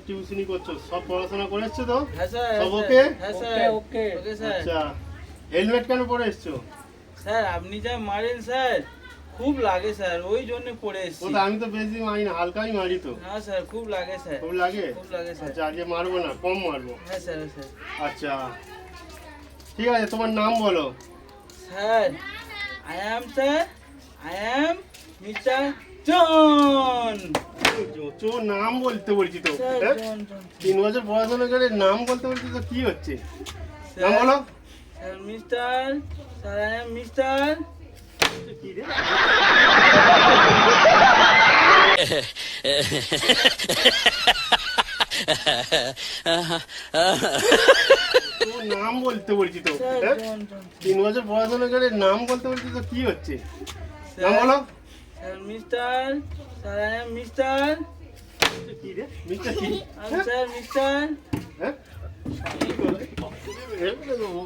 টিউশনি করছো, সব পড়াশোনা করে এসছো তো? হ্যাঁ স্যার। সব ওকে? হ্যাঁ স্যার। ওকে ওকে স্যার। আচ্ছা, হেলমেট কেন পরে এসছো? স্যার আপনি যা মারেন স্যার, খুব লাগে স্যার, ওই জন্য পড়ে ও এসেছি। তো আমি তো বেশি মারি না, হালকাই মারি তো। হ্যাঁ স্যার, খুব লাগে স্যার। খুব লাগে? খুব লাগে স্যার। আচ্ছা, আজকে মারবো না, কম মারবো। হ্যাঁ স্যার, স্যার। আচ্ছা, ঠিক আছে, তোমার নাম বলো। Sir I am mister John. তোর নাম বলতে বলছি তো, স্যার হ্যাঁ? জন জন। 3 বছর পড়াশোনা করে নাম বলতে বলছি তো, কি হচ্ছে? নাম স্যার, বলো। Sir mister, sir I am mister. কি রে? তোর নাম বলতে বলছি তো, স্যার হ্যাঁ? জন জন। 3 বছর পড়াশোনা করে নাম বলতে বলছি তো, কি হচ্ছে? নাম স্যার, বলো। Sir mister, sir I am mister. কি রে? মিস্টার কি? Sir mister. হ্যাঁ? কি করে? হেল্প করে দেবো।